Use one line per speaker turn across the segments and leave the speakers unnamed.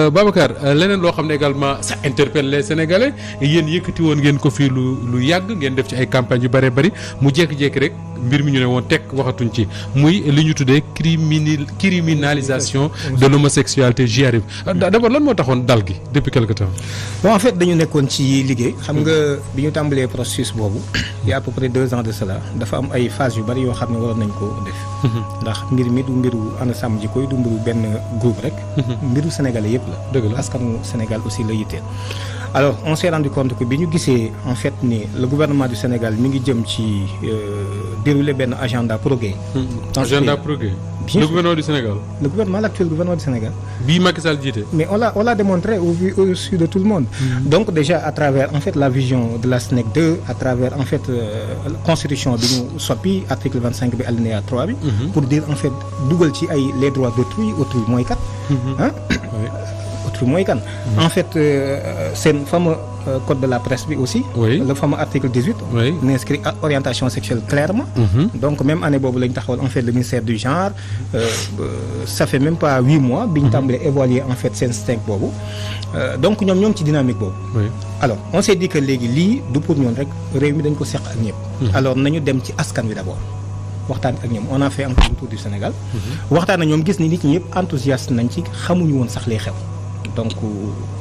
Babacar leneen loo xam ne également ça interpelle les Sénégalais yéen yëkkati woon ngeen ko fii lu yàgg ngeen def ci ay campagnes yu bëree bëri mu jékki-jékki rek mbir mi ñu ne woon tekk waxatuñ ci muy li ñu tuddee criminalisation de l'homosexualité j'y arrive d'abord lan moo taxoon dal gi depuis quelque temps.
bon en fait dañu nekkoon ci liggéey. xam nga bi ñu tàmbalee processus boobu. il y a à peu près 2 ans de cela dafa am ay phases yu bëri yoo xam ne waroon nañ ko def. ndax mbir mi du mbiru ànd sàmm jikko yi du mbiru benn groupe rek. mbiru sénégalais yëpp la.
dëgg la
askanu Sénégal aussi la yitteel. alors on s'est rendu compte que bi ñu gisee en fait ni le gouvernement du Sénégal mi ngi jëm ci dérouler benn agenda progrès.
agenda progrès. Le gouvernement du Sénégal.
Le gouvernement, l'actuel gouvernement du Sénégal.
Bii Macky Sall jiite.
Mais on l'a démontré au su de tout le monde. Donc déjà à travers en fait la vision de la SNEC 2, à travers en fait la constitution bi ñu soppi article 25 bi alinéa 3 bi. Pour dire en fait dugal ci ay les droits d'autrui mooy kat. Autrui mooy kan. En fait seen fameux code de la presse bi aussi. Le fameux article 18. N'inscrit orientation sexuelle clairement. Donc même année boobu la ñu taxawal en fait le ministère du genre ça fait même pas 8 mois. bi ñu tàmbalee évaluer en fait seen SNEC boobu. Donc ñoom ñoo ngi ci dynamique boobu. Alors on s'est dit que léegi lii du pour ñoon rek réew mi dañ ko seq ak ñëpp. Alors nañu dem ci askan wi d'abord. waxtaan ak ñoom on a fait un tour du Sénégal. waxtaan ak ñoom gis ni nit ñi yëpp enthousiaste nañ ci xamuñu woon sax lay xew. donc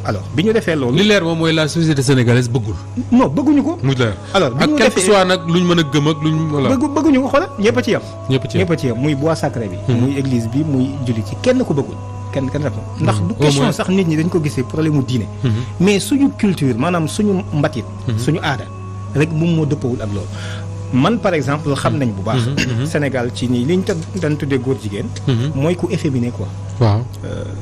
alors bi ñu defee loolu.
li leer moom mooy la société sénégalaise bëggul.
non bëgguñu ko.
mu leer
alors bi ñu defee
ak quel que soit nag luñ mën a gëm ak luñ. voilà
bëgguñu ko xoolal ñëpp a ci yem.
ñëpp
a ci yem muy bois sacré bi. muy église bi muy jullit ci kenn ko bëggul. kenn rek ndax du question sax nit ñi dañ ko gisee problème mu diine. mais suñu culture maanaam suñu mbatit. suñu aada rek moom moo dëppawul ak loolu. man par exemple xam nañ bu baax. Sénégal ci nii li ñu dañ tuddee góor jigéen. mooy ku efféminé quoi.
waaw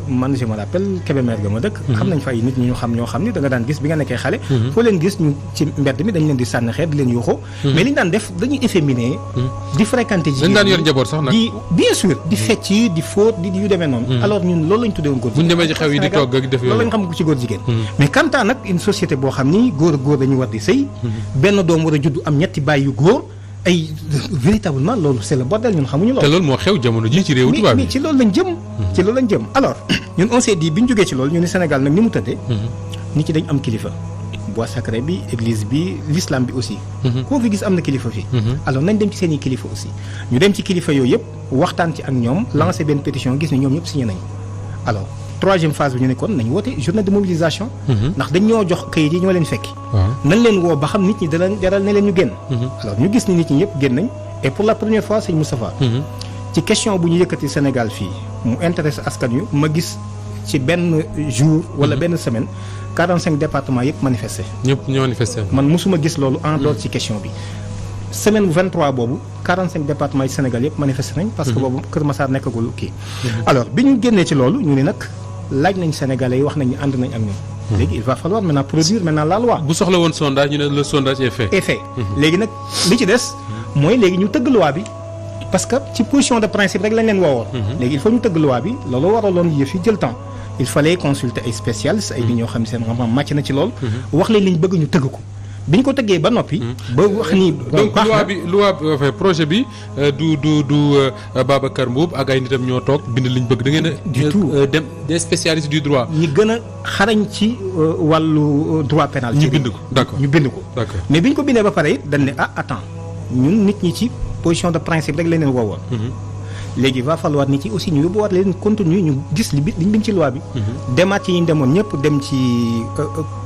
man je me rappelle Kébémer ga ma dëkk. xam nañ fa ay nit ñu xam ñoo xam ni da nga daan gis bi nga nekkee xale. foo leen gis ñu ci mbedd mi dañ leen di sànni xeet di leen yuuxoo. mais li ñu daan def dañuy efféminé. di fréquenter jigéen
dañ daan yor njaboot sax nag.
di bien sûr di fecc di fóot di yu demee noonu. alors ñun loolu lañ tuddee woon góor
bu
jigéen.
ñu demee ci xew yi di togg ak def
loolu lañ xam ko ci góor jigéen. mais quant à nag une société boo xam ni góor ak góor dañu war di sëy. benn doom war a judd am ñetti baay yu góor ay véritablement loolu c'est le bordel ñun xamuñu loolu.
te loolu moo xew jamono ji ci réew tubaab bi.
mais ci loolu lañ jëm. ci loolu lañ jëm alors ñun on s'est dit bi ñu jógee ci loolu ñu ne Sénégal nag ni mu tëddee. nit ñi dañ am kilifa. bois sacré bi église bi l'islam bi aussi. koo fi gis am na kilifa fii. alors nañ dem ci seen i kilifa aussi. ñu dem ci kilifa yooyu yëpp waxtaan ci ak ñoom lancer benn pétition gis ni ñoom ñëpp signé nañu alors. troisième phase bi ñu ne kon nañu woote journée de mobilisation. ndax dañ ñoo jox kayit yi ñoo leen fekki. nañ leen woo ba xam nit ñi dana jaral ne leen ñu génn. alors ñu gis ni nit ñi yëpp génn nañ et pour la première fois sëñ Moustapha. ci question bu ñu yëkkati Sénégal fii mu intéresse askan yu ma gis ci benn jour wala benn semaine 45 départements yëpp manifesté.
ñëpp ñoo manifesté.
man mosuma gis loolu en dehors ci question bi. semaine bu 23 boobu 45 départements yi Sénégal yëpp manifesté nañ. parce que boobu Kër Massar nekkagul kii. alors bi ñu génnee ci loolu ñu ne nag. laaj nañ Sénégalais yi wax nañ ni ànd nañ ak ñoom. léegi il va falloir maintenant produire maintenant la loi.
bu soxla woon sondage ñu ne le sondage est fait.
léegi nag li ci des mooy léegi ñu tëgg loi bi parce que ci position de principe rek lañ leen woowoon. léegi il faut ñu tëgg loi bi loolu waraloon yëf yi jël temps il fallait consulter ay spécialistes ay nit ñoo xam ne seen xam-xam màcc na ci loolu. wax leen li ñu bëgg ñu tëgg ko. bi ñu ko tëggee ba noppi. ba wax ni
donc loi bi projet bi du Babacar Mboup ak ay nitam ñoo toog bind liñ bëgg da ngeen a.
du tout
dem des spécialistes du droit.
ñi gën a xarañ ci wàllu droit pénal.
ñu bind ko d'accord
ñu bind ko.
d'accord
mais bi ñu ko bindee ba pare it dañ ne attends ñun nit ñi ci position de principe rek la leen woowoon. léegi va falloir nit ci aussi ñu yóbbuwaat leen contenu ñu gis liñ bind ci loi bi. demaat yi ñu demoon ñëpp dem ci.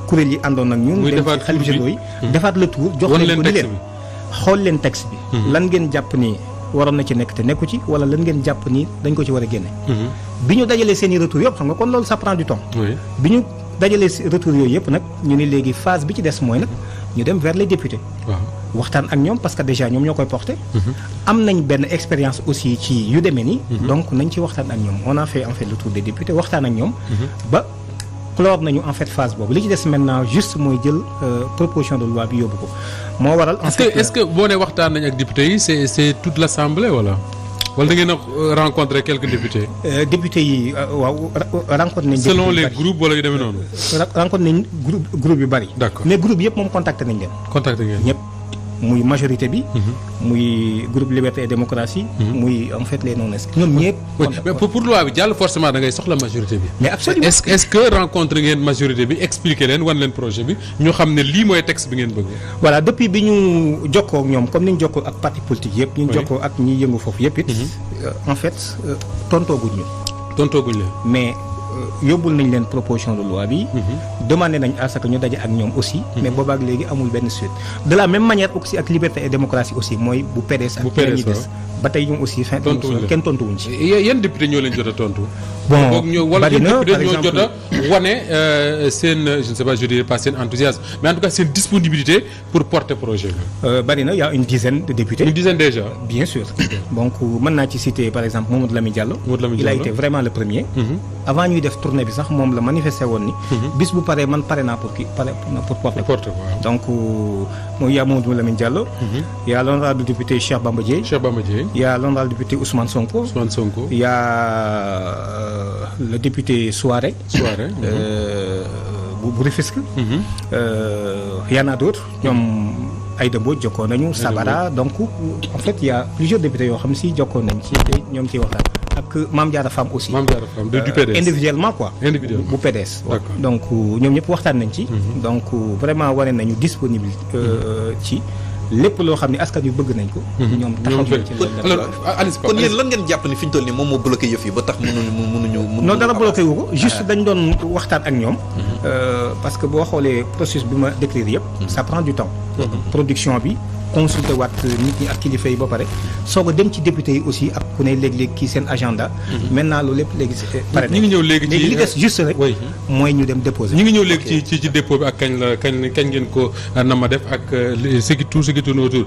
kuréel yi àndoon ak ñun. dem ci xalifa généraux yi defaat le tour jox leen ko ni leen xool leen texte bi. lan ngeen jàpp ni waroon na ci nekk te nekku ci wala lan ngeen jàpp ni dañ ko ci war a génne. bi ñu dajalee seen i retour yëpp xam nga kon loolu ça prend du temps. bi ñu dajalee retour yooyu yëpp nag ñu ne léegi phase bi ci des mooy nag ñu dem vers les députés. waxtaan ak ñoom parce que déjà ñoom ñoo koy porté. am nañ benn expérience aussi ci yu demee nii. donc nañ ci waxtaan ak ñoom on a fait en fait le tour des députés waxtaan ak ñoom. ba clore nañu en fait phase boobu li ci des maintenant juste mooy jël proposition de loi bi yóbbu ko moo waral.
est-ce que boo nee waxtaan nañ ak députés yi c'est toute l'assemblée wala da ngeen a rencontrer quelques députés.
députés yi waaw rencontré nañ.
selon les groupes wala yu demee noonu.
rencontré nañ groupe yu bari.
d'accord
mais groupe yëpp moom contacté nañ leen.
contacté ngeen
ñëpp muy majorité bi. muy groupe Liberté et Démocratie. muy en fait les non-inscrits ñoom ñëpp.
mais pour loi bi jàll forcément da ngay soxla majorité bi.
mais absolument
est-ce que rencontre ngeen majorité bi expliquer leen wan leen projet bi ñu xam ne lii mooy texte bi ngeen bëgg.
voilà depuis bi ñu jokkoo ak ñoom comme ni ñu jokkoo ak parti politique yëpp. ñu jokkoo ak ñi yëngu foofu yëpp it. en fait tontooguñ ñu.
tontooguñ leen.
mais yóbbul nañ leen proposition de loi bi. demandé nañ à ce que ñu daje ak ñoom aussi. mais boobaak léegi amul benn suite. de la même manière aussi ak liberté et démocratie aussi mooy bu PDS ak ñi des ba tey ñoom aussi fin kenn tontuwuñ ci.
yan député ñoo leen jot a tontu.
bon
bari na
par
ñoo jot a wane seen je ne sais pas je dirais pas seen enthousiasme mais en tout cas seen disponibilité pour porter projet bi.
bari na y a une dizaine de députés.
une dizaine déjà.
bien sûr donc mën naa ci citer par exemple Mamadou Lamine Diallo. il a été vraiment le premier. avant ñuy def tournée bi sax moom la manifesté woon ni. bis bu paree man pare naa pour porter. donc mooy y a Mamadou Lamine Diallo. y a l'honorable député Cheikh Bamba Dièye. Il y a l'honorable député Ousmane Sonko. Il y a le député Souaré. bu Rufisque. Il y en a d'autres. ñoom Aïda Mbodj jokkoon nañu. Sabara donc en fait il y a plusieurs députés yoo xam si jokkoon nañ ci ñoom ciy waxtaan. ak Mame Diarra Fam aussi.
Mame Diarra Fam du PDS.
individuellement quoi.
individuellement
bu PDS. donc ñoom ñëpp waxtaan nañ ci. donc vraiment wane nañu disponible ci. lépp loo xam ne askan wi bëgg nañ ko. ñoom taxaw nañ ci
Alice kon yéen lan ngeen jàpp ni fi ñu toll nii moom moo bloqué yëf yi ba tax mënuñu.
non dara bloqué wu ko juste dañ doon waxtaan ak ñoom. parce que boo xoolee processus bi ma décrire yëpp. ça prend du temps. production bi consulter waat nit ñi ak kilifa yi ba pare soog a dem ci député yi aussi ak ku ne léeg-léeg kii seen agenda. maintenant loolu lépp léegi pare
ñu ngi ñëw léegi ci
li des juste rek. mooy ñu dem déposer.
ñu ngi ñëw léegi ci dépôt bi ak kañ ngeen ko na ma def ak tout ce qui tourne autour.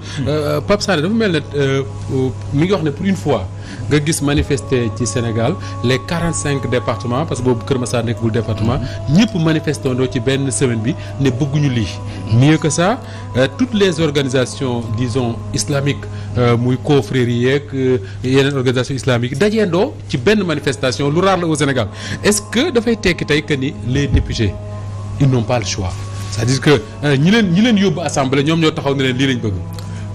Pape Sané dafa mel ne mi ngi wax ne pour une fois nga gis manifester ci Sénégal les 45 départements parce que boobu Kër Massar nekkul département ñëpp manifesté ndoo ci benn semaine bi ne bëgguñu lii. mieux que ça toutes les organisations disons islamiques muy confréries yeeg yeneen organisations islamiques dajeendoo ci benn manifestation lu rare la au Sénégal est-ce que dafay tekki tey que ni les députés ils n'ont pas le choix c'est-à-dire que ñi leen yóbbu assemblée ñoom ñoo taxaw ne leen lii lañ bëgg.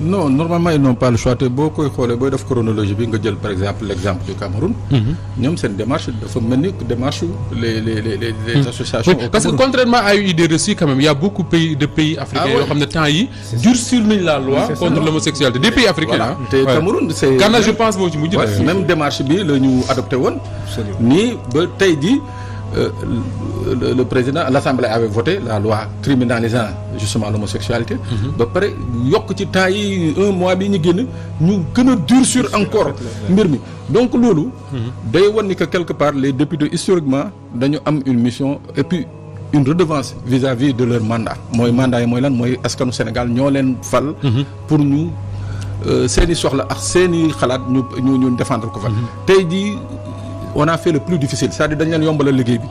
non normalement ils n'ont pas le choix te boo koy xoolee booy def chronologie bi nga jël par exemple l'exemple du Cameroun. ñoom seen démarche dafa mel ni démarche les associations.
Oui, parce que contrairement à une idée reçue quand même il y a beaucoup de pays africains yoo xam ne temps yi durcir nañ la loi contre l'homosexualité des pays africains.
voilà te Cameroun c'est
Ghana je pense moo ci mujj.
même démarche bi la ñu adopté woon. nii ba tey jii. Le président l'Assemblée avait voté la loi criminalisant justement l'homosexualité. ba pare yokk ci temps yi un mois bi ñu génn ñu gën a durcir encore mbir mi donc loolu day wan ni que quelque part les députés historiquement dañu am une mission et puis une redevance vis-à-vis de leur mandat mooy mandat yi mooy lan mooy askanu Sénégal ñoo leen fal pour ñu seeni soxla ak seeni xalaat ñu défendre ko fa tey jii on a fait le plus difficile c'est-à-dire dañ leen yombalal liggéey bi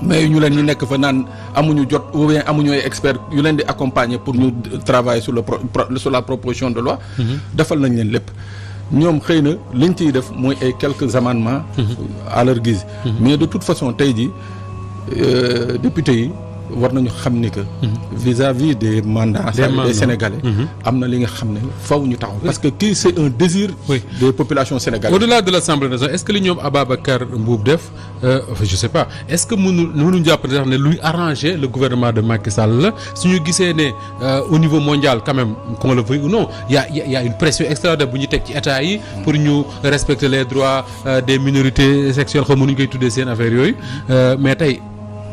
mais ñu nekk fa naan amuñu jot ou bien amuñu ay experts yu leen di accompagner pour ñu travailler sur la proposition de loi defal nañ leen lépp ñoom xëy na liñ ciy def mooy ay quelques amendements à leur guise mais de toute façon tey jii députés yi war nañu xam ni que vis-à-vis des mandats des Sénégalais am na li nga xam ne faw ñu taxaw parce que kii c'est un désir des populations sénégalaises.
Au-delà de l'Assemblée nationale est-ce que li ñoom Ababacar Mboup def je sais pas est-ce que mënuñu jàpp ne luy arranger le gouvernement de Macky Sall la suñu gisee ne au niveau mondial quand même qu'on le veuille ou non y a une pression extraordinaire bu ñu teg ci état yi pour ñu respecter les droits des minorités sexuelles xam mënuñu koy tuddee seen affaire yooyu mais tey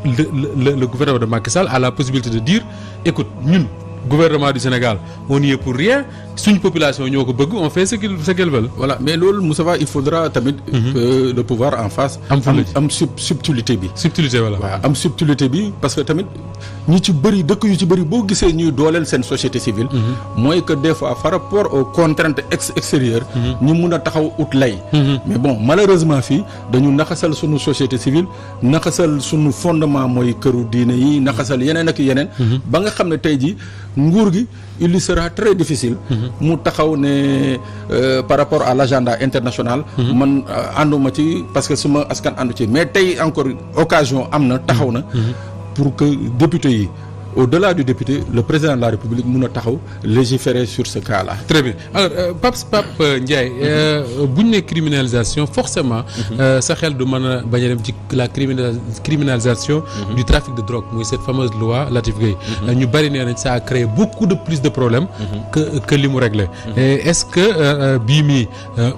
le gouvernement de Macky Sall a la possibilité de dire écoute ñun gouvernement du Sénégal on n'y est pour rien suñu population ñoo ko bëgg on fait ce qu'elles veulent.
voilà mais loolu Moustapha il faudra tamit le pouvoir en face am subtilité bi
voilà
waaw am subtilité bi parce que tamit ñi ci bëri dëkk yu ci bëri boo gisee ñuy dooleel seen société civile mooy que des fois par rapport aux contraintes extérieures ñu mun a taxaw ut lay mais bon malheureusement fii dañu naxasal suñu société civile naxasal suñu fondement mooy këru diine yi naxasal yeneen ak yeneen ba nga xam ne tey ji nguur gi il lui sera très difficile mu taxaw ne par rapport à l'agenda international man ànduma ci parce que suma askan àndu ci mais tey encore occasion am na taxaw na pour que député yi au-delà du député le président de la République mun a taxaw légiférer sur ce cas-là.
Très bien alors Pape Ndiaye bu ñu nee criminalisation forcément sa xel du mën a bañ a dem ci la criminalisation du trafic de drogue muy cette fameuse loi Latif Gueye ñu bari nee nañ ça a créé beaucoup de plus de problèmes que li mu réglé est-ce que bii mii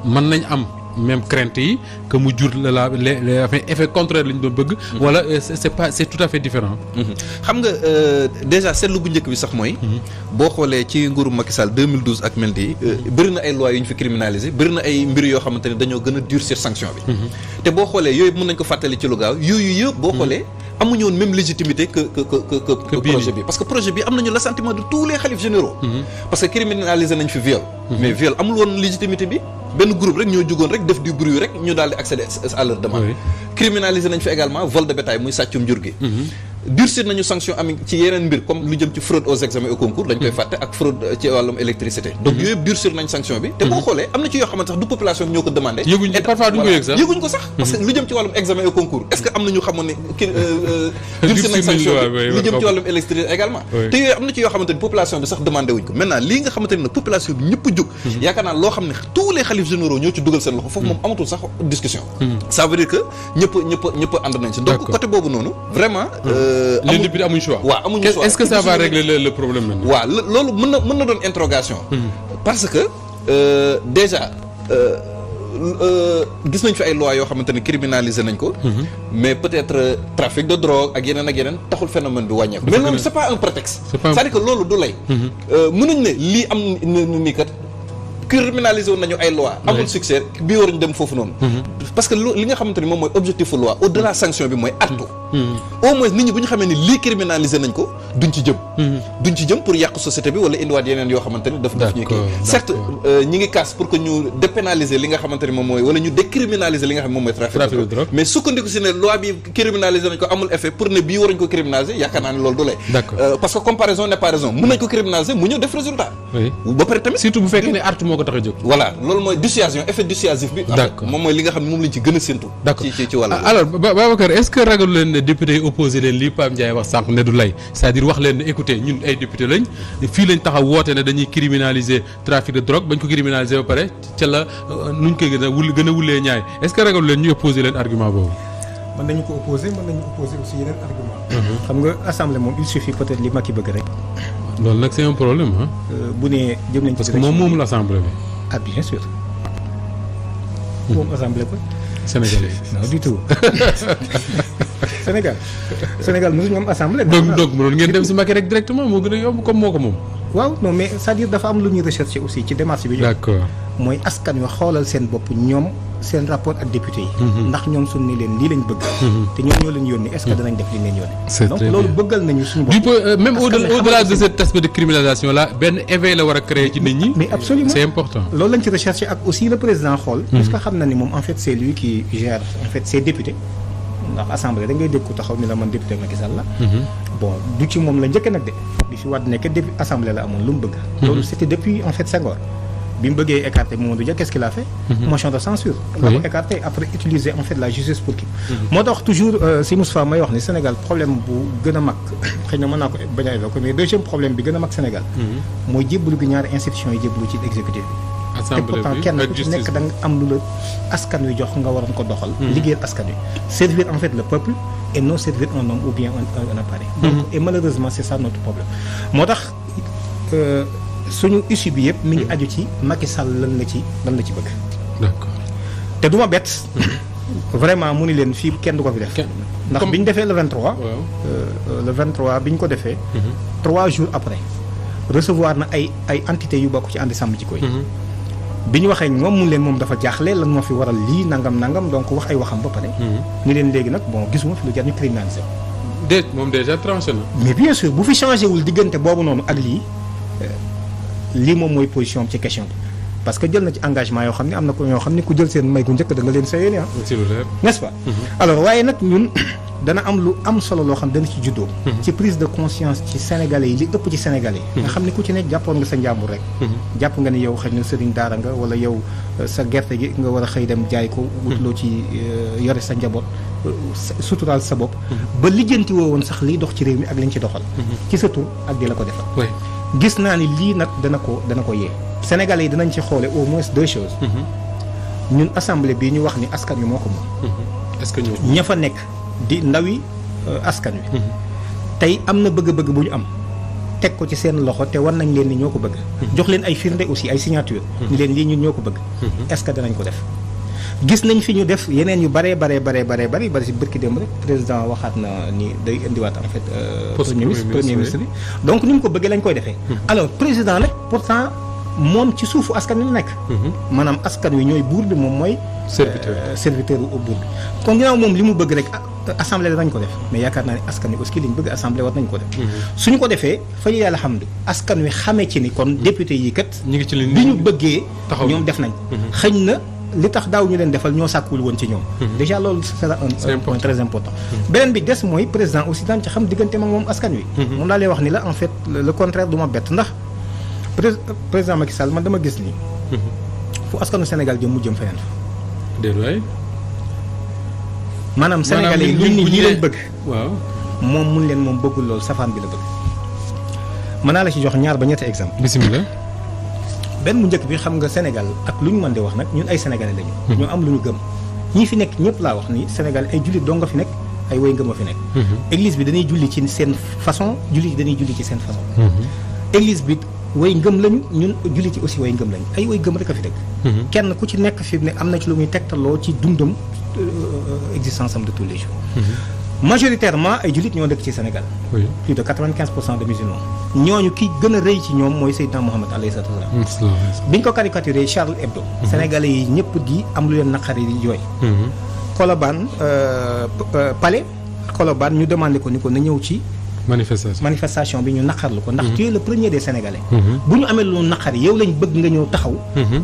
mën nañ am même crainte yi que mu jur les effet contraire la ñu doon bëgg wala c'est tout à fait différent
xam nga déjà seetlu bu njëkk bi sax mooy boo xoolee ci nguuru Macky Sall 2012 ak mel nii bëri na ay lois yu ñu fi criminaliser bëri na ay mbir yoo xamante ne dañoo gën a durcir sanction bi te boo xoolee yooyu mën nañ ko fàttali ci lu gaaw yooyu yëpp boo xoolee amuñu woon même légitimité que projet bi parce que projet bi am nañu l'assentiment de tous les khalifes généraux parce que criminaliser nañ fi viol mais viol amul woon légitimité bi benn groupe rek ñoo jugoon rek def du bruit rek ñu daal di accéder à leur demande criminaliser nañ fi également vol de bétail muy sàccum jur gi durcir nañu sanction am ci yeneen mbir comme lu jëm ci fraude aux examens et au concours dañ koy fàtte ak fraude ci wàllum électricité donc yooyu yëpp durcir nañ sanction bi te boo xoolee am na ci yoo xamante sax du population bi ñoo ko demandé
parfois duñ ko yëg sax
yëguñ ko sax parce que lu jëm ci wàllum examen et au concours est-ce que am na ñu xamoon ne durcir nañ sanction bi lu jëm ci wàllum électricité également te yooyu am na ci yoo xamante ni population bi sax demandé wuñ ko maintenant lii nga xamante ni nag population bi ñëpp jóg yaakaar naa loo xam ne tous les khalifes généraux ñoo ci dugal seen loxo foofu moom amatul sax discussion ça veut dire que ñëpp ànd nañ ci donc côté boobu noonu vraiment
les députés amuñu choix.
waaw amuñu choix
est-ce que ça va régler le problème maintenant.
waaw loolu mën na doon interrogation. parce que déjà gis nañ fi ay lois yoo xamante ne criminaliser nañ ko. mais peut-être trafic de drogue ak yeneen taxul phénomène bi wàññeeku. mais loolu c'est pas un prétexte. c'est-à-dire que loolu du lay. mënuñ ne lii am ni kat. criminalisé woon nañu ay loi amul succès bii waruñu dem foofu noonu parce que li nga xamante ni moom mooy objectif loi au-delà sanction bi mooy artu au moins nit ñi bu ñu xamee ni lii criminalisé nañ ko duñ ci jëm pour yàq société bi wala indiwaat yeneen yoo xamante ni daf ñuy kii certes ñi ngi casse pour que ñu dépénaliser li nga xamante ni moom mooy wala ñu décriminaliser li nga xam ne moom mooy trafic de drogue mais sukkandiku si ne loi bi criminalisé nañ ko amul effet pour ne bii waruñ ko criminaliser yaakaar naa ne loolu du lay parce que comparaison n'est pas raison mën nañ ko criminaliser mu ñëw def résultat ba pare tamit
surtout bu fekkee ne artu moo ko tax a jóg
voilà loolu mooy dissuasion effet dissuasif bi moom mooy li nga xam ne moom lañ ci gën a séntu ci wàllu
alors Babacar est-ce que ragalu leen ne député yi opposé leen lii Pape Ndiaye wax sànq ne du lay c'est-à-dire wax leen ne écoutez ñun ay député lañ fii lañ taxaw woote ne dañuy criminaliser trafic de drogue bañ ko criminaliser ba pare ca la nuñ koy gën a wulee ñaay est-ce que ragalu leen ñu opposé leen argument boobu
mën nañu ko opposé aussi yeneen argument xam nga assemblée moom il suffit peut-être li Macky bëgg rek
loolu nag c'est un problème ah
bu ne jëm nañ
parce que moom l'assemblée bi
ah bien sûr moom assemblée ko
sénégalais
non du tout Sénégal mosu ñu am assemblée.
donc mënoon ngeen dem si Macky rek directement moo gën a yomb comme moo ko moom.
waaw non mais c'est-à-dire dafa am lu ñuy rechercher aussi ci démarche bi.
d'accord
mooy askan wi xoolal seen bopp ñoom seen rapport ak député yi. ndax ñoom suñu ne leen lii lañ bëgg. te ñoom ñoo leen yónni est-ce que danañ def li leen yónni. donc loolu bëggal nañu suñu bopp.
même au-delà de cet aspect de criminalisation là benn éveil la war a créer ci nit ñi.
mais absolument
c'est important.
loolu lañ ci rechercher ak aussi le président xool. parce que xam na ni moom en fait c'est lui qui gère en fait ses députés. ndax assemblée da ngay dégg ko taxaw ni la man député Macky Sall la. bon du ci moom la njëkk nag de. bi fi Wade nekk depuis assemblée la amoon lu mu bëgg. loolu c'était depuis en fait Senghor. bi mu bëggee écarter Mamadou Dia qu'est-ce qu'il a fait. motion de censure. la ko écarter après utiliser en fait la justice pour kii. moo tax toujours si Moustapha may wax ni Sénégal problème bu gën a mag xëy na mën naa ko bañ a évoquer mais deuxième problème bi gën a mag Sénégal. mooy jébbalu gi ñaari institutions yi jébbalu ci exécutif bi. te pourtant kenn ku ci nekk da nga am lu la askan wi jox nga waroon ko doxal. liggéeyal askan wi servir en fait le peuple et non servir un homme ou bien un appareil. donc et malheureusement c'est ça notre problème. moo tax suñu issue bi yëpp mi ngi aju ci Macky Sall lan la ci bëgg.
d'accord
te du ma bett. vraiment mu ni leen fii kenn du ko fi def. ndax bi ñu defee le 23. le 23 bi ñu ko defee. 3 jours après recevoir na ay entités yu bokk ci ànd sàmm jikko yi. bi ñu waxee moom mun leen moom dafa jaaxle lan moo fi waral lii nangam donc wax ay waxam ba pare. ni leen léegi nag bon gisuma fi lu jar ñu criminaliser.
moom déjà tranché na.
mais bien sûr bu fi changé wul diggante boobu noonu ak lii moom mooy position am ci question bi parce que jël na ci engagement yoo xam ne am na ko ñoo xam ne ku jël seen may gu njëkk da nga leen sayee ni n'est-ce pas alors waaye nag ñun dana am lu am solo loo xam dana ci juddoo ci prise de conscience ci sénégalais yi li ëpp ci sénégalais yi nga xam ne ku ci nekk jàppoon nga sa njàmbur rek jàpp nga ni yow xëy na sëriñ daara nga wala yow sa gerte gi nga war a xëy dem jaay ko wutloo ci yore sa njaboot suturaal sa bopp ba lijjanti woo woon sax liy dox ci réew mi ak liñ ci doxal ci sa tur ak di la ko defal gis naa ni lii nag dana ko yee sénégalais yi dinañ ci xoole au moins 2 choses ñun assemblée bii ñu wax ni askan wi moo ko moom
est-ce que
ña fa nekk di ndawi askan wi tey am na bëgg-bëgg bu ñu am teg ko ci seen loxo te war nañ leen ni ñoo ko bëgg jox leen ay firnde aussi ay signature ni leen lii ñun ñoo ko bëgg est-ce que danañ ko def gis nañ fi ñu def yeneen yu bari si bërki dem rek président waxaat na ni day indiwaat en fait premier ministre bi donc ni mu ko bëggee lañ koy defee alors président nag pourtant moom ci suufu askan wi la nekk maanaam askan wi ñooy buur bi moom mooy serviteur u buur bi kon ginnaaw moom li mu bëgg rek assemblée danañ ko def mais yaakaar naa ne askan wi aussi li ñu bëgg assemblée war nañ ko def suñu ko defee fa ñu yàlla xam askan wi xamee ci ni kon député yi kat
ñu ngi ci
li ñu bëggee ñoom def nañ xëñ na li tax daaw ñu leen defal ñoo sàkkuwul woon ci ñoom déjà loolu c'est un point très important beneen bi des mooy président aussi daan ci xam diggante mag moom askan wi moom laa lay wax ni la en fait le contraire du ma bett ndax président Macky Sall man dama gis ni fu askanu Sénégal jëm mu jëm feneen fa
déedéet
maanaam sénégalais yi luñ ni lii lañ bëgg
waaw
moom mun leen moom bëggul loolu safaan bi la bëgg mën naa la ci jox ñaar ba ñetti exemple
bismillah
benn bu njëkk bi xam nga Sénégal ak lu ñu mën di wax nag ñun ay sénégalais lañu ñoo am lu ñu gëm ñii fi nekk ñëpp laa wax ni Sénégal ay jullit doo nga fi nekk ay way ngëm a fi nekk église bi dañuy julli ci seen façon jullit dañuy julli ci seen façon église bi way ngëm lañu ñun julli ci aussi way ngëm lañu ay way ngëm rek a fi dëkk kenn ku ci nekk fi ne am na ci lu muy tegtaloo ci dundam existence am de tous les jours majoritairement ay jullit ñoo dëkk ci Sénégal plus de 95% de musulmans ñooñu ki gën a rëy ci ñoom mooy Seydina Mohamed alayhi salaatu wa salaam biñ ko caricaturé Charlie Hebdo sénégalais yi ñëpp di am lu leen naqari di jooy Colobane Palais Colobane ñu demandé ko ni ko na ñëw ci manifestation bi ñu naqarlu ko ndax tu es le premier des sénégalais bu ñu amee lu naqari yow lañ bëgg nga ñëw taxaw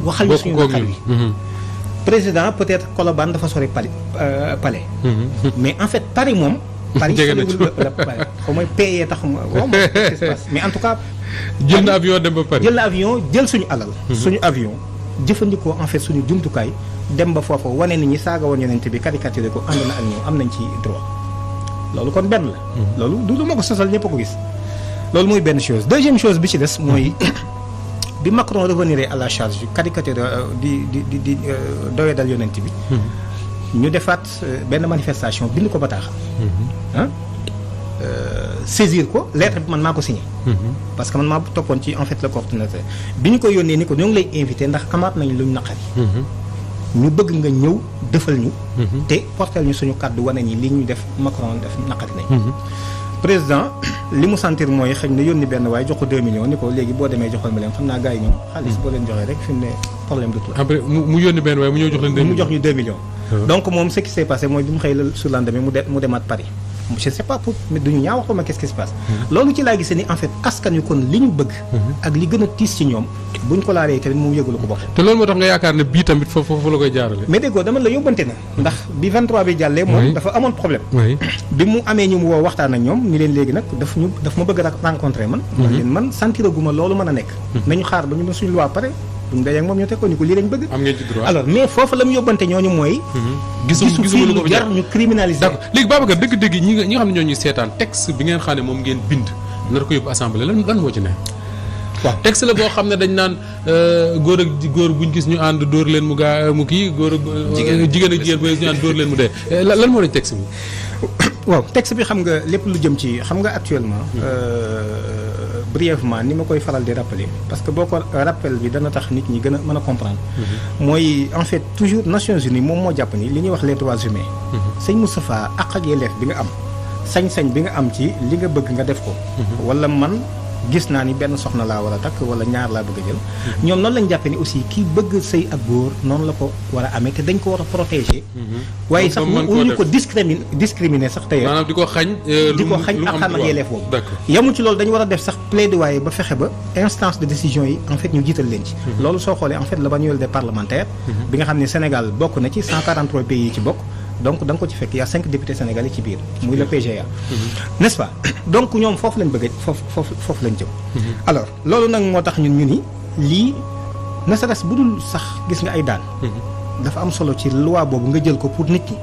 waxal ñu suñu naqar wi président peut-être Colobane dafa sori Palais mais en fait Paris moom Paris xaw mooy payé tax mais en tout cas
jël na avion dem ba Paris
jël na avion jël suñu alal suñu avion jëfandikoo en fait suñu jumtukaay dem ba foofa wane ni ñi saaga woon yonent bi caricaturé ko ànd na ak ñoom am nañ ci droit loolu kon benn la loolu du ma ko sosal ñëpp a ko gis loolu mooy benn chose deuxième chose bi ci des mooy bi Macron revenir à la charge caricature di doyadal yonent bi ñu defaat benn manifestation bind ko bataaxal saisir ko lettre bi man maa ko signé parce que man maa toppoon ci en fait le coordonnateur bi ñu ko yónnee ni ko ñoo ngi lay invité ndax amaat nañ luñ naqari ñu bëgg nga ñëw defal ñu te portel ñu suñu kàddu wane ni li ñu def Macron def naqari nañ président li mu sentir mooy xëy na yónni benn waaye jox ko 2 millions ni ko léegi boo demee joxal ma leen xam naa gars yi ñoom xaalis boo leen joxee rek fi mu ne problème de tout
après mu yónni benn waaye mu ñëw jox leen 2 millions
mu jox ñu 2 millions donc moom ce qui s'est passé mooy bi mu xëy la sur lendemain mu demaat Paris je sais pas pour mais duñu ñaaw waxuma qu'est-ce qui se passe loolu ci laa gisee ni en fait askan wi kon li ñu bëgg ak li gën a tiis ci ñoom buñ ko laalee tamit moom yëgulu ko bopp
te loolu moo tax nga yaakaar ne bii tamit foofu la koy jaarale
mais déggoo dama la yóbbante na ndax bi 23 bi jàllee moom dafa amoon problème bi mu amee ñu mu woo waxtaan ak ñoom ni leen léegi nag daf ma bëgg a rencontrer man leen man sentiraguma loolu mën a nekk nañu xaar ba ñu ne suñu loi pare buñ dajee ak moom ñu teg ko ni ko lii lañ bëgg
am ngeen ci droit
alors mais foofu la mu yóbbante ñooñu mooy gisu fii lu jar ñu criminaliser
d'accord léegi Babacar dëgg-dëgg ñi nga xam ne ñoo ñuy seetaan texte bi ngeen xam ne moom ngeen bind nar ko yóbbu assemblée lan moo ci ne waaw texte la boo xam ne dañ naan góor ak góor buñ gis ñu ànd dóor leen mu gaa mu kii góor ak jigéen ak jigéen bu ñu ànd dóor leen mu dee lan moo lañ texte bi
waaw texte bi xam nga lépp lu jëm ci xam nga actuellement brièvement ni ma koy faral di rappeler parce que boo ko rappel bi dana tax nit ñi gën a mën a comprendre mooy en fait toujours Nations Unies moom moo jàpp ni li ñuy wax les droits humains sëñ Moustapha ak yelleef bi nga am sañ-sañ bi nga am ci li nga bëgg nga def ko wala man gis naa ni benn soxna laa war a takk wala ñaar laa bëgg a jël ñoom noonu lañ jàppe ni aussi kii bëgg sëy ak góor noonu la ko war a amee te dañ ko war a protéger waaye sax ñu ko discriminer sax tey
maanaam di ko xañ
ak xam ak yelleef boobu yamul ci loolu dañu war a def sax plaidoyer ba fexe ba instance de décision yi en fait ñu jiital leen ci loolu soo xoolee en fait le manuel des parlementaires bi nga xam ne Sénégal bokk na ci 143 pays yi ci bokk donc da nga ko ci fekk y a 5 députés sénégalais ci biir muy le PGA n'est-ce pas donc ñoom foofu lañ bëgg foofu lañ jëm alors loolu nag moo tax ñun ñu ni lii ne serait-ce bu dul sax gis nga ay daan dafa am solo ci loi boobu nga jël ko pour nit ñi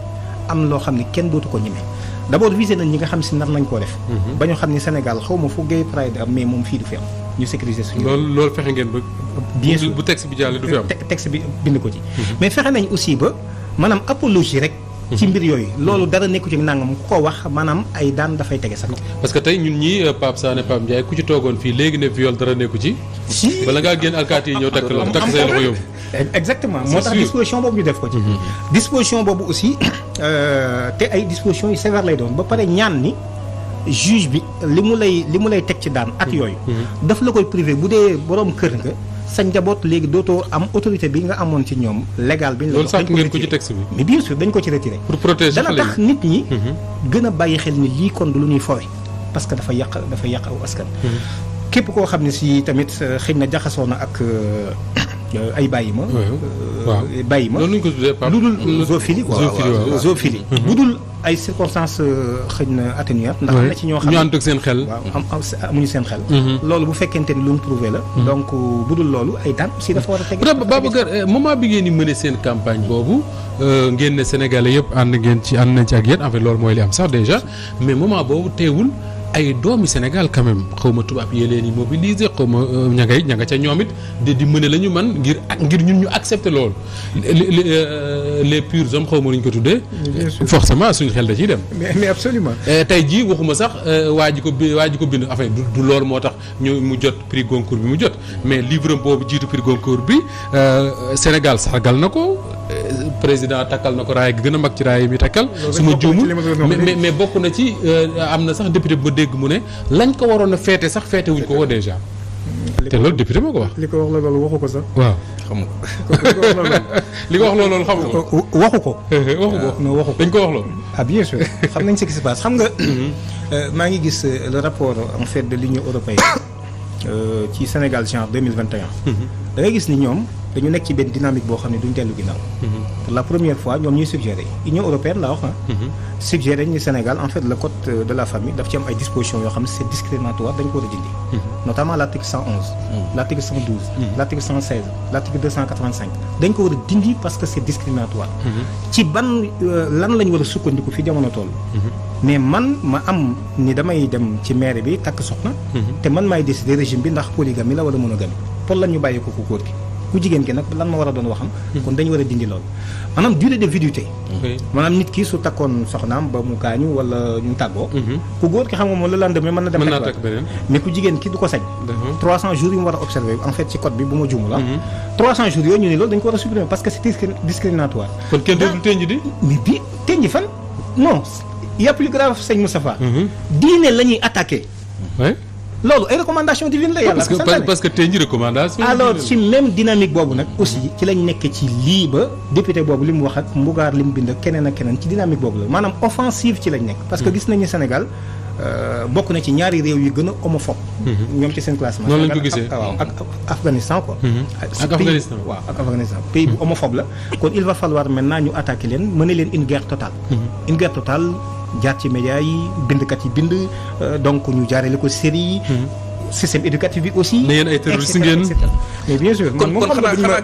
am loo xam ne kenn dootu ko ñemee d'abord visé nañ ñi nga xam si nar nañ koo def ba ñu xam ni Sénégal xaw ma fu gay pride am mais moom fii du fi am ñu sécuriser suñu
loolu fexe ngeen ba bien sûr bu texte bi jàllee du fi am
texte bi bind ko ci mais fexe nañ aussi ba maanaam apologie rek ci mbir yooyu loolu dara nekku ci nangam ku ko wax maanaam ay daan dafay tege sa kaw
parce que tey ñun ñi Pape Sané Pape Ndiaye ku ci toogoon fii léegi ne viol dara nekku ci bala ngaa génn alkaati yi ñëw takk la takk say loxo yóbbu
exactement moo tax disposition boobu ñu def ko ci disposition boobu aussi te ay dispositions yu sévères lay doon ba pare ñaan ni juge bi li mu lay teg ci daan at yooyu daf la koy privé bu dee boroom kër nga sa njaboot léegi dootoo am autorité bi nga amoon ci ñoom légal bi ñu la
loolu sax ngeen ko ci texte bi
mais bien sûr dañ ko ci retiré
pour protéger
dana tax nit ñi gën a bàyyi xel ni lii kon du lu ñuy fowe parce que dafa yàq aw askan képp koo xam ne si tamit xëy na jaxasoo na ak ay bàyyi ma bàyyi ma
loolu ñu ko tuddee Pape
lu dul zoophilie quoi zoophilie bu dul ay circonstances xëy na atténuantes ndax am na ci ñoo xam ne
ñu ànd ak seen xel
amuñu seen xel loolu bu fekkente ni lu ñu prouvé la donc bu dul loolu ay daan aussi dafa war a teg
Babacar moment bi ngeen di mëne seen campagne boobu ngeen ne Sénégalais yëpp ànd nañ ci ak yéen en fait loolu mooy li am sax déjà mais moment boobu teewul ay doomi Sénégal quand même xaw ma tubaab yee leen yi mobiliser xaw ma ña nga ca ñoom it di mëne la ñu man ngir ñun ñu accepter loolu les purs hommes xaw ma nuñ ko tuddee forcément suñu xel da ciy dem
mais absolument
tey jii waxuma sax waa ji ko bind enfin du loolu moo tax mu jot prix Goncourt bi mu jot mais livre boobu jiitu prix Goncourt bi Sénégal sargal na ko président takkal na ko raay gi gën a mag ci raay bi takkal su ma juumul mais bokk na ci am na sax député bu ma dégg mu ne lañ ko waroon a feete sax feete wuñ ko déjà te loolu député moo ko wax
li ko wax loolu waxu ko sax
waaw
xam nga
li ko wax loolu xam nga
waxu ko
non waxu ko dañ ko wax loolu
ah bien sûr xam nañ ce qui se passe xam nga maa ngi gis le rapport en fait de l'Union européenne ci Sénégal genre 2021 da ngay gis ni ñoom dañu nekk ci benn dynamique boo xam ne duñ dellu ginnaaw pour la première fois ñoom ñuy suggéré Union européenne laa wax suggéré ni Sénégal en fait le code de la famille daf ci am ay dispositions yoo xam ne c'est discriminatoire dañ ko war a dindi notamment l'article 111 l'article 112 l'article 116 l'article 285 dañ ko war a dindi parce que c'est discriminatoire ci ban lan lañ war a sukkandiku fi jamono toll mais man ma am ni damay dem ci maire bi takk soxna te man maay décider régime bi ndax polygamie la wala monogamie pour lan ñu bàyyi ko ku góor gi ku jigéen ki nag lan ma war a doon waxam kon dañu war a dindi loolu maanaam durée de viduité maanaam nit ki su takkoon soxnaam ba mu gaañu wala ñu tàggoo ku góor ki xam nga moom le lendemain mën na dem takk beneen mais ku jigéen ki du ko sañ 300 jours yi mu war a observer en fait ci code bi bu ma juumul 300 jours yooyu ñu ne loolu dañ ko war a supprimer parce que c'est discriminatoire
kon kenn dootul tënj di
mais bi tënj fan non il y a plus grave sëñ Moustapha diine la ñuy attaqué loolu ay recommandation divine la yàlla
parce que tey jii recommandation
alors ci même dynamique boobu nag aussi ci lañ nekk ci lii ba député boobu li mu wax ak mbugaar li mu bind ak keneen ci dynamique boobu la maanaam offensive ci lañ nekk parce que gis nañu Sénégal bokk na ci ñaari réew yu gën a homophobe ñoom ci seen classement
noonu lañ ko gisee
waaw ak Afghanistan quoi
ak Afghanistan
waaw ak Afghanistan pays bu homophobe la kon il va falloir maintenant ñu attaquer leen mener leen une guerre totale jaar ci médias yi bindkat yi bind donc ñu jaarale ko série yi système éducatif bi aussi.
ne yéen ay terroristes ngeen
mais bien sûr.
kon kon xanaa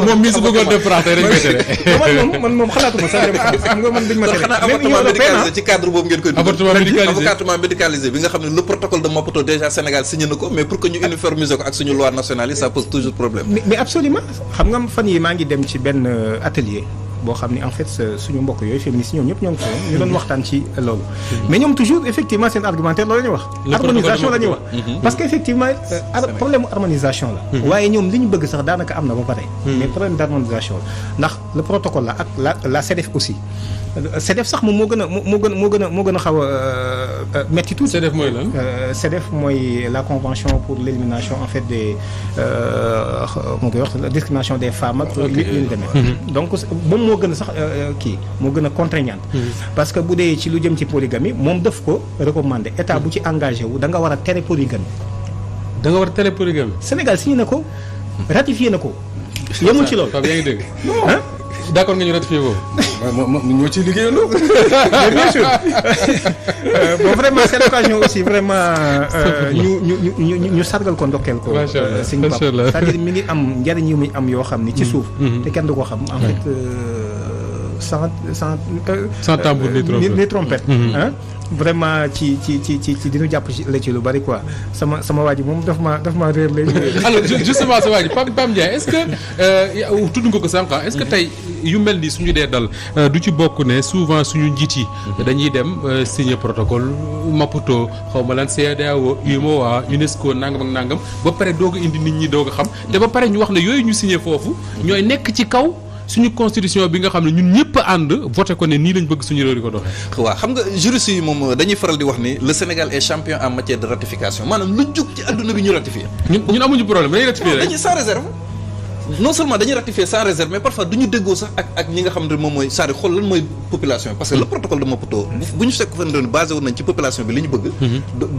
moom mi su bëggoon def français rek koy tere.
man moom xalaatuma sax dem xam nga man dañ ma tere.
kon xanaa avortement médicalisé ci cadre boobu ngeen koy.
avortement
médicalisé bi nga xam ne le protocole de Maputo déjà Sénégal signé na ko mais pour que ñu uniformiser ko ak suñu loi nationale yi ça pose toujours problème.
mais absolument xam nga fan yi maa ngi dem ci benn atelier boo xam ni en fait suñu mbokk yooyu féministes ñoom ñëpp ñoo ngi ko ñu doon waxtaan ci loolu. mais ñoom toujours effectivement seen argumentaire loolu la ñuy wax. harmonisation la ñuy wax. parce que effectivement problème harmonisation la. waaye ñoom li ñu bëgg sax daanaka am na ba pare. mais problème d'harmonisation la ndax le protocole la ak la CEDEF aussi. CEDEF sax moom moo gën a xaw a metti tuuti.
CEDEF mooy lan.
CEDEF mooy la convention pour l'élimination en fait des moo koy wax la discrimination des femmes ak yu ñu demee. donc moom moo gën a sax moo gën a contraignante. parce que bu dee ci lu jëm ci polygamie moom daf ko recommander état bu ci engagé wu da nga war a tere polygamie.
da nga war a tere polygamie.
Sénégal signé na ko ratifié na ko. yemul ci loolu.
Pape yaa ngi dégg. d'accord nga ñu ratifié boobu.
ñoo ciy liggéeyaloo.
mais bien sûr bon vraiment c'est l'occasion aussi vraiment ñu sargal ko ndokkeel ko.
macha allah
sëñ Pape c'est-à-dire mi ngi am njariñ yu muy am yoo xam ni ci suuf. te kenn du ko xam en fait sans tambour ni trompette. vraiment ci dinu jàpp la ci lu bari quoi sama waa ji moom daf ma réer léegi.
alors justement sa waa ji Pape Ndiaye est-ce que tudd nga ko sànq est-ce que tey yu mel ni suñu dee dal du ci bokk ne souvent suñu njiit yi dañuy dem signer protocole Maputo xaw ma lan CEDEAO UEMOA UNESCO nangam ak nangam ba pare doog a indi nit ñi doog a xam te ba pare ñu wax ne yooyu ñu signer foofu ñooy nekk ci kaw suñu constitution bi nga xam ne ñun ñëpp ànd voté ko ne nii lañ bëgg suñu réew di ko doxee.
waaw xam nga juristes yi moom dañuy faral di wax ni le Sénégal est champion en matière de ratification maanaam lu jug ci adduna bi ñu ratifié.
ñun amuñu problème dañuy ratifié rek.
dañuy sans réserve non seulement dañuy ratifier sans réserve mais parfois duñu déggoo sax ak ñi nga xam ne moom mooy c'est-à-dire xool lan mooy population parce que le protocole de Maputo bu ñu fekk fan doon basé wu nañ ci population bi li ñu bëgg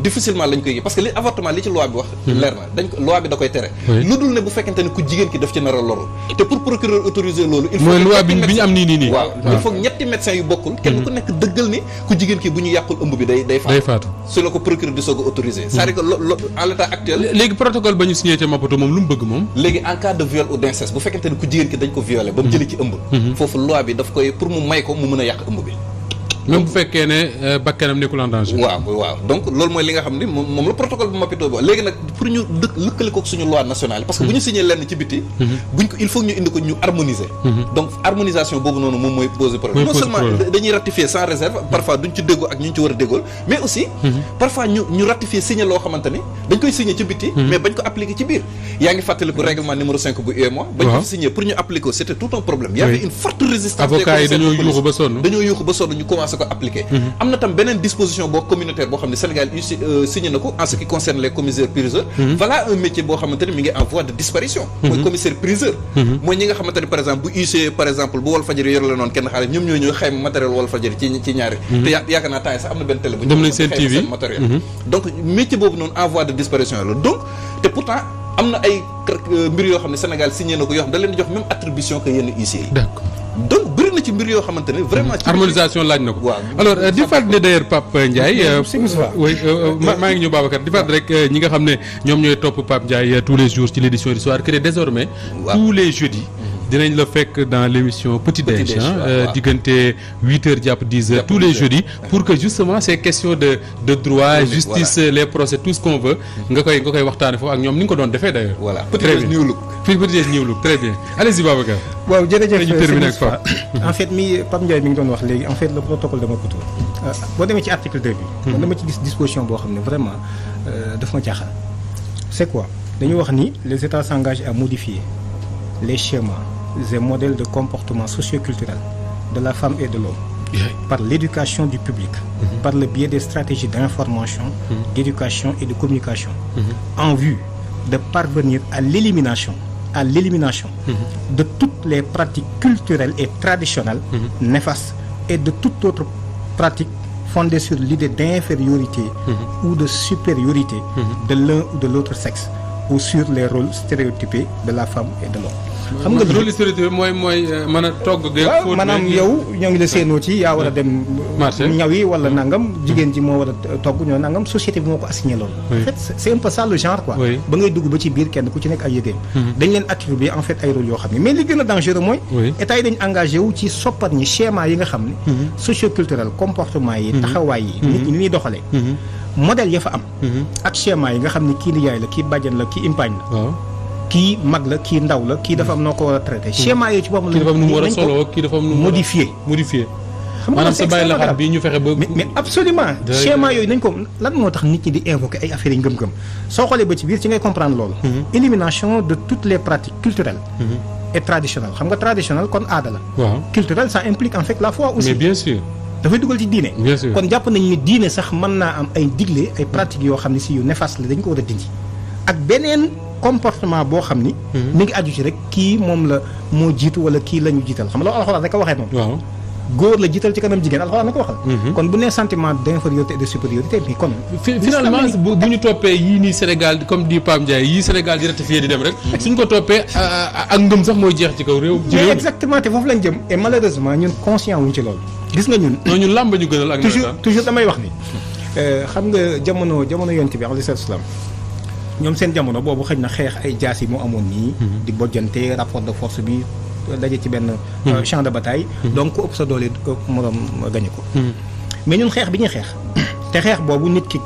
difficilement lañ koy parce que li avortement li ci loi bi wax leer na dañ ko loi bi da koy tere lu dul ne bu fekkente ne ku jigéen ki daf ci nar a loru te pour procureur autoriser loolu il faut
mooy loi bi ñu am nii
waaw il faut ñetti médecins yu bokkul kenn ku nekk dëggal ni ku jigéen ki bu ñu yàqul ëmb bi day
faatu
su la ko procureur di soog a autoriser c'est-à-dire que en l'état actuel
léegi protocole ba ñu signé ca Maputo moom lu mu bëgg moom
léegi en cas de viol ou d'inceste bu fekkente ne ku jigéen ki dañ ko violé ba mu jëlee ci ëmb foofu loi bi daf koy pour mu may ko mu mën a yàq ëmb bi
même bu fekkee ne bakkanam nekkul en danger.
waaw donc loolu mooy li nga xam ni moom la protocole bu Maputo ba léegi nag pour ñu lëkkale ko suñu loi nationale parce que bu ñu signé lenn ci biti buñ ko il faut ñu indi ko ñu harmoniser donc harmonisation boobu noonu moom mooy poser problème non seulement dañuy ratifier sans réserve parfois duñ ci déggoo ak ñu ci war a déggool mais aussi parfois ñu ratifier signé loo xamante ni dañ koy signé ci biti mais bañ ko appliquer ci biir yaa ngi fàttaliku règlement numéro 5 bu UEMOA bañ ko signé pour ñu appliquer ko c'était tout un problème il y avait une forte résistance
avocats yi dañoo yuuxu ba sonn
ñu commencé ko appliquer am na tam beneen disposition boo communautaire boo xam ne Sénégal signé na ko en ce qui concerne les commissaires priseurs voilà un métier boo xamante ne mi ngi en voie de disparition mooy commissaire priseur mooy ñi nga xamante ne par exemple bu UC par exemple bu Walfadjri yor la noonu kenn xaalis ñoom ñooy xayma matériel Walfadjri ci ñaari te yaakaar naa temps yi sax am na benn télé bu ñu xayma seen matériel donc métier boobu noonu en voie de disparition la donc te pourtant am na ay mbir yoo xam ne Sénégal signé na ko yoo xam da leen di jox même attribution que yenn UC yi donc bëri na ci mbir yoo xamante ne vraiment
harmonisation laaj na ko alors di fàttali ne d'ailleurs Pape Ndiaye maa ngi ñëw Babacar di fàttali rek ñi nga xam ne ñoom ñooy topp Pape Ndiaye tous les jours ci l'édition du soir que désormais tous les jeudis dinañ la fekk dans l'émission Petit Déj diggante 8h jàpp 10h tous les jeudis pour que justement ces questions de droit justice les procès tout ce qu'on veut nga koy waxtaane foofu ak ñoom ni nga ko doon defee d'ailleurs
voilà Petit Déj New Look
Petit Déj New Look très bien allez-y Babacar
waaw jërëjëf
ñu terminer ak Pape
en fait Pape Ndiaye mi ngi doon wax léegi en fait le protocole de Maputo boo demee ci article 2 bi man dama ci gis disposition boo xam ne vraiment daf ma jaaxal c'est quoi dañu wax ni les États s'engagent à modifier les schémas et modèles de comportement socio-culturel de la femme et de l'homme par l'éducation du public par le biais des stratégies d'information d'éducation et de communication en vue de parvenir à l'élimination de toutes les pratiques culturelles et traditionnelles néfastes et de toute autre pratique fondée sur l'idée d'infériorité ou de supériorité de l'un ou de l'autre sexe ou sur les rôles stéréotypés de la femme et de l'homme
xam nga rôle stéréotypé mooy mën a togg
waaw maanaam yow ñoo ngi la seenoo ci yaa war a dem ñaw yi wala nangam jigéen ji moo war a togg ñoo nangam société bi moo ko assigné loolu en fait c'est un peu ça le genre quoi ba ngay dugg ba ci biir kenn ku ci nekk ay yëgeem dañ leen attribuer en fait ay rôle yoo xam ne mais li gën a dangereux mooy état yi dañ engagé wu ci soppat ñi schéma yi nga xam ne socio-culturel comportement yi taxawaay yi nit ñi ni ñuy doxalee modèle ya fa am ak schéma yi nga xam ne kii nijaay la kii bàjjan la kii impaañ la kii mag la kii ndaw la kii dafa am noo ko war a traité schéma yooyu ci boppam.
kii dafa am nu mu war a solo kii dafa am nu mu
modifié.
xam nga maanaam sa bàyyi laxaat bi ñu fexe ba.
mais absolument schéma yooyu nañ ko lan moo tax nit ñi di invoquer ay affaires yi ngëm-ngëm soo xoolee ba ci biir ci ngay comprendre loolu. élimination de toutes les pratiques culturelles. et traditionnelles xam nga traditionnel kon aada la.
waaw
culturel ça implique en fait la foi aussi.
mais bien sûr.
dafay dugal ci diine.
bien sûr
kon jàpp nañ ni diine sax mën naa am ay digle ay pratiques yoo xam ne si yu néfaste la dañ ko war a dindi. ak beneen comportement boo xam ni. mi ngi aju ci rek kii moom la moo jiitu wala kii la ñu jiital xam nga loolu alxuraan rek a waxee noonu.
waaw
góor la jiital ci kanam jigéen alxuraan na ko waxal. kon bu nee sentiment d'infériorité et de supériorité mais kon.
finalement bu ñu toppee yii nii Sénégal comme di Pape Ndiaye yii Sénégal di ratifié di dem rek. suñ ko toppee ak ngëm sax mooy jeex ci kaw réew. ci réew
mais exactement te foofu lañ jëm et malheureusement ñun conscient wuñ ci loolu. gis nga ñun.
non ñun làmb ñu gënal ak.
toujours damay wax ni. xam nga jamono yonent bi alayhi salaam ñoom seen jamono boobu xëy na xeex ay jaas yi moo amoon nii. di bojjante rapport de force bi daje ci benn champ de bataille. donc ku ëpp sa doole moroom gañe ko. mais ñun xeex bi ñuy xeex te xeex boobu nit ki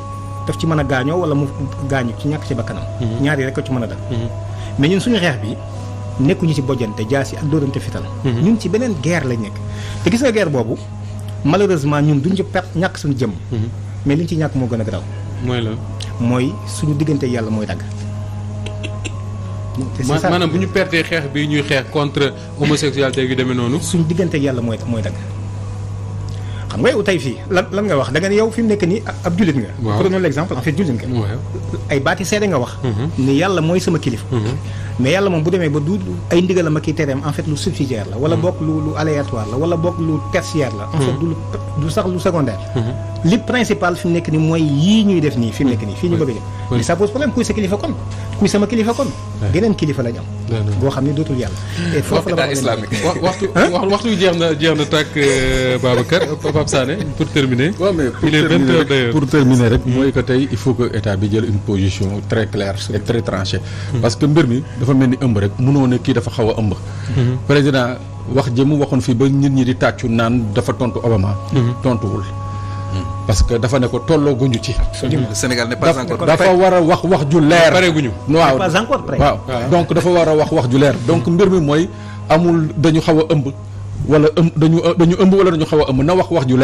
daf ci mën a gaañoo wala mu gaañu ci ñàkk ci bakkanam. ñaar yi rek ko ci mën a def. mais ñun suñu xeex bi nekkuñu ci bojjante jaas yi ak dóorante fital. ñun ci beneen guerre lañ nekk. te gis nga guerre boobu malheureusement ñun duñ ci perte ñàkk suñu jëm. mais liñ ci ñàkk moo gën a garaaw.
mooy la.
mooy suñu diggante yàlla mooy dagg.
maanaam bu ñu pertee xeex bi ñuy xeex contre homosexualité yu demee noonu.
suñu diggante yàlla mooy dagg. xam nga yow tey fii lan nga wax da nga ne yow fi mu nekk nii ab jullit nga. waaw prenons l'exemple en fait jullit nga. ay baati seede nga wax. ni yàlla mooy sama kilifa. mais yàlla moom bu demee ba du ay ndigalam ak i tereem en fait lu subsidiaire la. wala boog lu aléatoire la wala boog lu tertiaire la. en fait du sax lu secondaire. li principal fi mu nekk nii mooy yii ñuy def nii fi mu nekk nii fii ñu bëgg a jëm. mais ça pose problème kuy sa kilifa kon. kuy sama kilifa kon. geneen kilifa lañ am. boo xam ne dootul yàlla. et foofu la
islamique.
waxtu wi jeex na tàkk Babacar Pape Sané pour terminer.
waaw mais pour terminer rek mooy que tey il faut que état bi jël une position très claire et très tranchée. parce que mbir mi dafa mel ni ëmb rek mënoo ne kii dafa xaw a ëmb. président wax jëmu waxoon fii ba nit ñi di tàccu naan dafa tontu Obama. tontuwul. parce que dafa ne ko tolloo guñu ci.
le Sénégal n'est pas encore
dafa war a wax ju leer.
pare guñu.
waaw
pas encore prêt.
waaw donc dafa war a wax ju leer. donc mbir mi mooy amul dañu xaw a ëmb wala dañu ëmb wala dañu xaw a ëmb na wax ju leer.